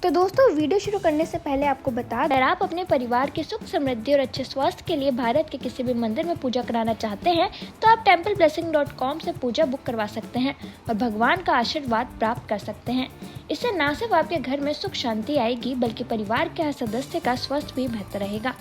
तो दोस्तों वीडियो शुरू करने से पहले आपको बता दें, अगर आप अपने परिवार के सुख समृद्धि और अच्छे स्वास्थ्य के लिए भारत के किसी भी मंदिर में पूजा कराना चाहते हैं तो आप templeblessing.com से पूजा बुक करवा सकते हैं और भगवान का आशीर्वाद प्राप्त कर सकते हैं। इससे न सिर्फ आपके घर में सुख शांति आएगी बल्कि परिवार के हर सदस्य का स्वास्थ्य भी बेहतर रहेगा।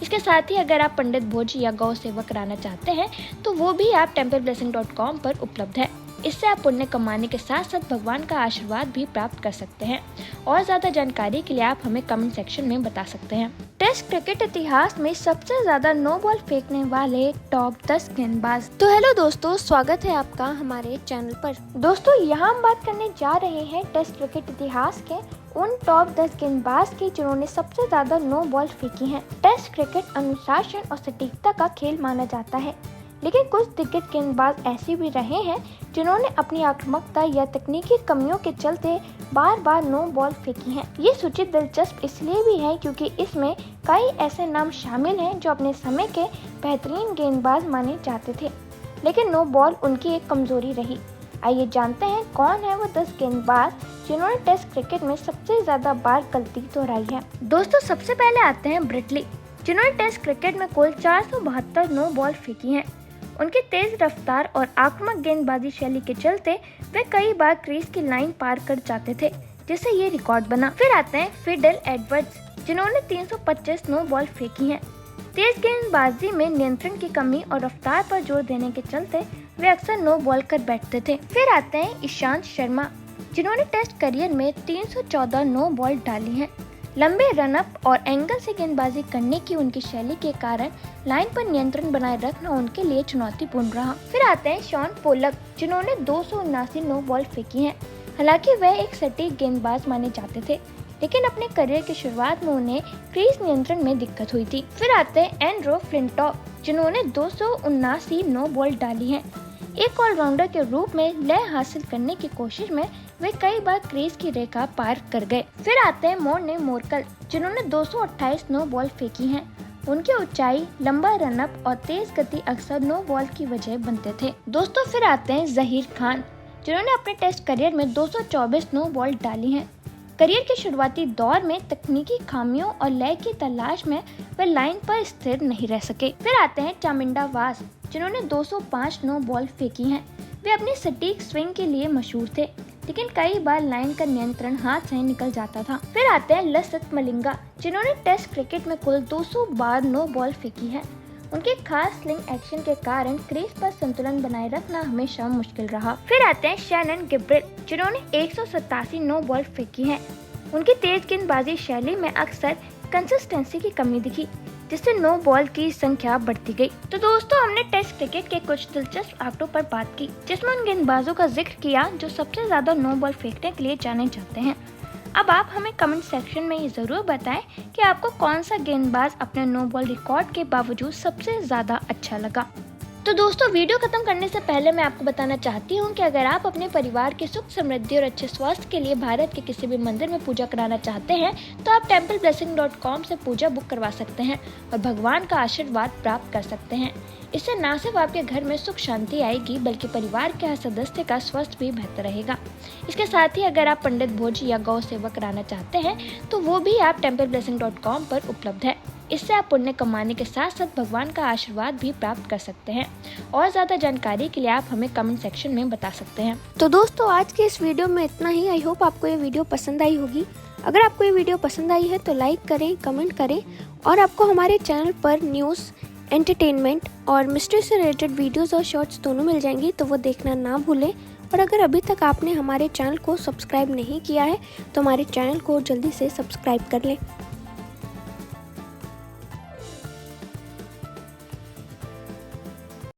इसके साथ ही अगर आप पंडित भोज या गौ सेवा कराना चाहते हैं तो वो भी आप templeblessing.com पर उपलब्ध है। इससे आप पुण्य कमाने के साथ साथ भगवान का आशीर्वाद भी प्राप्त कर सकते हैं। और ज्यादा जानकारी के लिए आप हमें कमेंट सेक्शन में बता सकते हैं। टेस्ट क्रिकेट इतिहास में सबसे ज्यादा नो बॉल फेंकने वाले टॉप 10 गेंदबाज। तो हेलो दोस्तों, स्वागत है आपका हमारे चैनल पर। दोस्तों यहाँ हम बात करने जा रहे हैं टेस्ट क्रिकेट इतिहास के उन टॉप 10 गेंदबाज की जिन्होंने सबसे ज्यादा नो बॉल फेंकी हैं। टेस्ट क्रिकेट अनुशासन और सटीकता का खेल माना जाता है, लेकिन कुछ दिग्गज गेंदबाज ऐसे भी रहे हैं जिन्होंने अपनी आक्रामकता या तकनीकी कमियों के चलते बार बार नो बॉल फेंकी हैं। ये सूची दिलचस्प इसलिए भी है क्योंकि इसमें कई ऐसे नाम शामिल हैं जो अपने समय के बेहतरीन गेंदबाज माने जाते थे, लेकिन नो बॉल उनकी एक कमजोरी रही। आइए जानते हैं कौन है वो 10 गेंदबाज जिन्होंने टेस्ट क्रिकेट में सबसे ज्यादा बार गलती दोहराई है। दोस्तों सबसे पहले आते हैं ब्रेट ली, जिन्होंने टेस्ट क्रिकेट में कुल 472 नो बॉल फेंकी हैं। उनकी तेज रफ्तार और आक्रामक गेंदबाजी शैली के चलते वे कई बार क्रीज की लाइन पार कर जाते थे, जिससे ये रिकॉर्ड बना। फिर आते हैं फिडेल एडवर्ड्स, जिन्होंने 325 नो बॉल फेंकी हैं। तेज गेंदबाजी में नियंत्रण की कमी और रफ्तार पर जोर देने के चलते वे अक्सर नो बॉल कर बैठते थे। फिर आते हैं ईशांत शर्मा, जिन्होंने टेस्ट करियर में 314 नो बॉल डाली हैं। लंबे रनअप और एंगल से गेंदबाजी करने की उनकी शैली के कारण लाइन पर नियंत्रण बनाए रखना उनके लिए चुनौतीपूर्ण रहा। फिर आते हैं शॉन पोलक, जिन्होंने 279 नो बॉल फेंकी हैं। हालांकि वह एक सटीक गेंदबाज माने जाते थे, लेकिन अपने करियर की शुरुआत में उन्हें क्रीज नियंत्रण में दिक्कत हुई थी। फिर आते हैं एंड्रो फ्लिंटॉक, जिन्होंने 279 नो बॉल डाली हैं। एक ऑलराउंडर के रूप में लय हासिल करने की कोशिश में वे कई बार क्रीज की रेखा पार कर गए। फिर आते हैं मोर्ने मोर्कल, जिन्होंने 228 नो बॉल फेंकी हैं। उनकी ऊंचाई, लंबा रनअप और तेज गति अक्सर नो बॉल की वजह बनते थे। दोस्तों फिर आते हैं जहीर खान, जिन्होंने अपने टेस्ट करियर में 224 नो बॉल डाली हैं। करियर के शुरुआती दौर में तकनीकी खामियों और लय की तलाश में वे लाइन पर स्थिर नहीं रह सके। फिर आते हैं चामिंडा वास, जिन्होंने 205 नो बॉल फेंकी हैं। वे अपनी सटीक स्विंग के लिए मशहूर थे, लेकिन कई बार लाइन का नियंत्रण हाथ से निकल जाता था। फिर आते हैं लसित मलिंगा, जिन्होंने टेस्ट क्रिकेट में कुल 200 बार नो बॉल फेंकी है। उनके खास स्लिंग एक्शन के कारण क्रीज पर संतुलन बनाए रखना हमेशा मुश्किल रहा। फिर आते हैं शैनन गिब्रिल, जिन्होंने 187 नो बॉल फेंकी है। उनकी तेज गेंदबाजी शैली में अक्सर कंसिस्टेंसी की कमी दिखी, जिससे नो बॉल की संख्या बढ़ती गई। तो दोस्तों हमने टेस्ट क्रिकेट के कुछ दिलचस्प आंकड़ों पर बात की, जिसमें उन गेंदबाजों का जिक्र किया जो सबसे ज्यादा नो बॉल फेंकने के लिए जाने जाते हैं। अब आप हमें कमेंट सेक्शन में ये जरूर बताएं कि आपको कौन सा गेंदबाज अपने नो बॉल रिकॉर्ड के बावजूद सबसे ज्यादा अच्छा लगा। तो दोस्तों वीडियो खत्म करने से पहले मैं आपको बताना चाहती हूँ कि अगर आप अपने परिवार के सुख समृद्धि और अच्छे स्वास्थ्य के लिए भारत के किसी भी मंदिर में पूजा कराना चाहते हैं तो आप templeblessing.com से पूजा बुक करवा सकते हैं और भगवान का आशीर्वाद प्राप्त कर सकते हैं। इससे न सिर्फ आपके घर में सुख शांति आएगी बल्कि परिवार के हर सदस्य का स्वास्थ्य भी बेहतर रहेगा। इसके साथ ही अगर आप पंडित भोज या गौ सेवा कराना चाहते हैं तो वो भी आप templeblessing.com पर उपलब्ध है। इससे आप पुण्य कमाने के साथ साथ भगवान का आशीर्वाद भी प्राप्त कर सकते हैं। और ज्यादा जानकारी के लिए आप हमें कमेंट सेक्शन में बता सकते हैं। तो दोस्तों आज के इस वीडियो में इतना ही। आई होप आपको ये वीडियो पसंद आई होगी। अगर आपको ये वीडियो पसंद आई है तो लाइक करें, कमेंट करें और आपको हमारे चैनल पर न्यूज़, एंटरटेनमेंट और मिस्ट्री से रिलेटेड वीडियोस और शॉर्ट्स दोनों मिल जाएंगी, तो वो देखना ना भूलें। और अगर अभी तक आपने हमारे चैनल को सब्सक्राइब नहीं किया है तो हमारे चैनल को जल्दी से सब्सक्राइब कर लें।